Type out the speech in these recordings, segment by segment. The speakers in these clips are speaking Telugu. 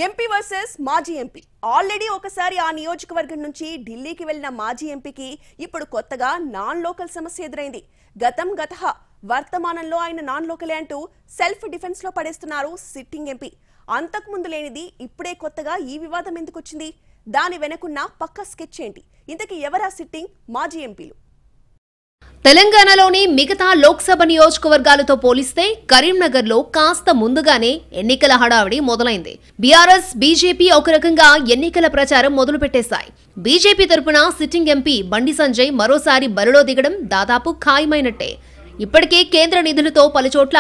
ఎంపీ వర్సెస్ మాజీ ఎంపీ ఆల్రెడీ ఒకసారి ఆ నియోజకవర్గం నుంచి ఢిల్లీకి వెళ్లిన మాజీ ఎంపీకి ఇప్పుడు కొత్తగా నాన్ లోకల్ సమస్య ఎదురైంది. గతం గతహ వర్తమానంలో ఆయన నాన్ లోకలే అంటూ సెల్ఫ్ డిఫెన్స్ లో పడేస్తున్నారు సిట్టింగ్ ఎంపీ. అంతకు ముందు లేనిది ఇప్పుడే కొత్తగా ఈ వివాదం ఎందుకు వచ్చింది? దాని వెనుకున్న పక్క స్కెచ్ ఏంటి? ఇంతకీ ఎవరా సిట్టింగ్ మాజీ ఎంపీలు? తెలంగాణలోని మిగతా లోక్సభ నియోజకవర్గాలతో పోలిస్తే కరీంనగర్లో కాస్త ముందుగానే ఎన్నికల హడావిడి మొదలైంది. బీఆర్ఎస్, బీజేపీ ఒక రకంగా ఎన్నికల ప్రచారం మొదలుపెట్టేశాయి. బీజేపీ తరపున సిట్టింగ్ ఎంపీ బండి సంజయ్ మరోసారి బరిలో దిగడం దాదాపు ఖాయమైనట్టే. ఇప్పటికే కేంద్ర నిధులతో పలుచోట్ల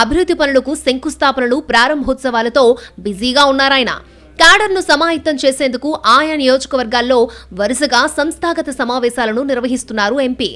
అభివృద్ధి పనులకు శంకుస్థాపనలు, ప్రారంభోత్సవాలతో బిజీగా ఉన్నారాయన. క్యాడర్ను సమాహితం చేసేందుకు ఆయా నియోజకవర్గాల్లో వరుసగా సంస్థాగత సమావేశాలను నిర్వహిస్తున్నారు ఎంపీ.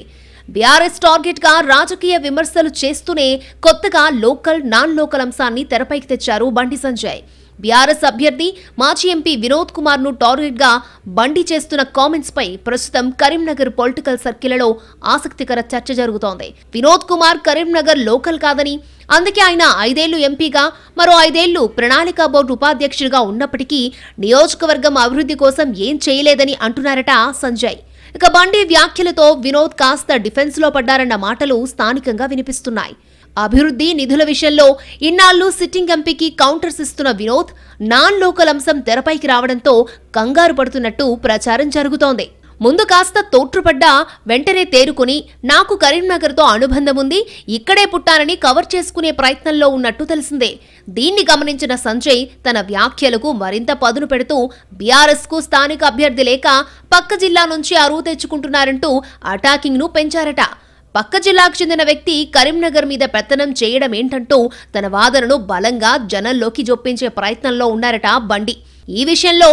బీఆర్ఎస్ టార్గెట్ గా రాజకీయ విమర్శలు చేస్తూనే కొత్తగా లోకల్, నాన్ లోకల్ అంశాన్ని తెరపైకి తెచ్చారు బండి సంజయ్. బీఆర్ఎస్ అభ్యర్థి మాజీ ఎంపీ వినోద్ కుమార్ ను టార్గెట్ గా బండి చేస్తున్న కామెంట్స్ పై ప్రస్తుతం కరీంనగర్ పొలిటికల్ సర్కిళ్లలో ఆసక్తికర చర్చ జరుగుతోంది. వినోద్ కుమార్ కరీంనగర్ లోకల్ కాదని, అందుకే ఆయన 5 ఏళ్లు ఎంపీగా, మరో 5 ఏళ్లు ప్రణాళికా బోర్డు ఉపాధ్యక్షుడిగా ఉన్నప్పటికీ నియోజకవర్గం అభివృద్ధి కోసం ఏం చేయలేదని అంటున్నారట సంజయ్. ఇక బండి వ్యాఖ్యలతో వినోద్ కాస్త డిఫెన్స్ లో పడ్డారన్న మాటలు స్థానికంగా వినిపిస్తున్నాయి. అభివృద్ధి నిధుల విషయంలో ఇన్నాళ్లు సిట్టింగ్ ఎంపీకి కౌంటర్స్ ఇస్తున్న వినోద్ నాన్ లోకల్ అంశం తెరపైకి రావడంతో కంగారు పడుతున్నట్టు ప్రచారం జరుగుతోంది. ముందు కాస్త తోట్రుపడ్డా వెంటనే తేరుకుని నాకు కరీంనగర్తో అనుబంధం ఉంది, ఇక్కడే పుట్టానని కవర్ చేసుకునే ప్రయత్నంలో ఉన్నట్టు తెలిసిందే. దీన్ని గమనించిన సంజయ్ తన వ్యాఖ్యలకు మరింత పదును పెడుతూ బీఆర్ఎస్ కు స్థానిక అభ్యర్థి లేక పక్క జిల్లా నుంచి అరువు తెచ్చుకుంటున్నారంటూ అటాకింగ్ ను పెంచారట. పక్క జిల్లాకు చెందిన వ్యక్తి కరీంనగర్ మీద పెత్తనం చేయడం ఏంటంటూ తన వాదనను బలంగా జనంలోకి జొప్పించే ప్రయత్నంలో ఉన్నారట బండి. ఈ విషయంలో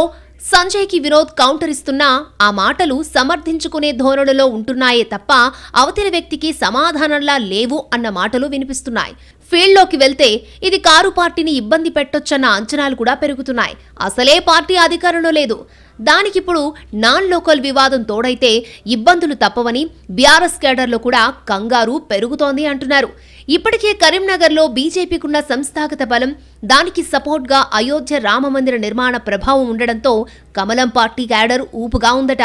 సంజయ్కి వినోద్ కౌంటర్ ఇస్తున్నా ఆ మాటలు సమర్థించుకునే ధోరణిలో ఉంటున్నాయే తప్ప అవతలి వ్యక్తికి సమాధానంలా లేవు అన్న మాటలు వినిపిస్తున్నాయి. ఫీల్డ్లోకి వెళ్తే ఇది కారు పార్టీని ఇబ్బంది పెట్టొచ్చన్న అంచనాలు కూడా పెరుగుతున్నాయి. అసలే పార్టీ అధికారంలో లేదు, దానికిప్పుడు నాన్ లోకల్ వివాదం తోడైతే ఇబ్బందులు తప్పవని బీఆర్ఎస్ కేడర్లో కూడా కంగారు పెరుగుతోంది అంటున్నారు. ఇప్పటికే కరీంనగర్లో బీజేపీకున్న సంస్థాగత బలం, దానికి సపోర్ట్గా అయోధ్య రామమందిర నిర్మాణ ప్రభావం ఉండడంతో కమలం పార్టీ కేడర్ ఊపుగా ఉందట.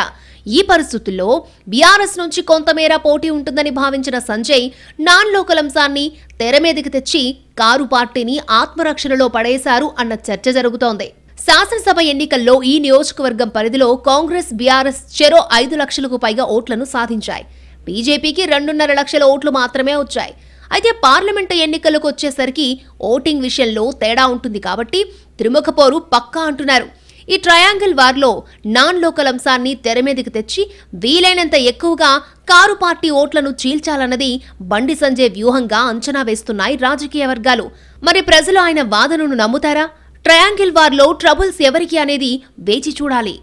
ఈ పరిస్థితుల్లో బీఆర్ఎస్ నుంచి కొంతమేర పోటీ ఉంటుందని భావించిన సంజయ్ నాన్ లోకల్ అంశాన్ని తెరమీదకి తెచ్చి కారు పార్టీని ఆత్మరక్షణలో పడేశారు అన్న చర్చ జరుగుతోంది. శాసనసభ ఎన్నికల్లో ఈ నియోజకవర్గం పరిధిలో కాంగ్రెస్, బీఆర్ఎస్ చెరో 5 లక్షలకు పైగా ఓట్లను సాధించాయి. బీజేపీకి 2.5 లక్షల ఓట్లు మాత్రమే వచ్చాయి. అయితే పార్లమెంటు ఎన్నికలకు వచ్చేసరికి ఓటింగ్ విషయంలో తేడా ఉంటుంది కాబట్టి త్రిముఖ పోరు పక్కా అంటున్నారు. ఈ ట్రయాంగిల్ వార్లో నాన్ లోకల్ అంశాన్ని తెరమీదకి తెచ్చి వీలైనంత ఎక్కువగా కారు పార్టీ ఓట్లను చీల్చాలన్నది బండి సంజయ్ వ్యూహంగా అంచనా వేస్తున్నాయి రాజకీయ వర్గాలు. మరి ప్రజలు ఆయన వాదనను నమ్ముతారా? ట్రయాంగిల్ వార్లో ట్రబుల్స్ ఎవరికి అనేది వేచి చూడాలి.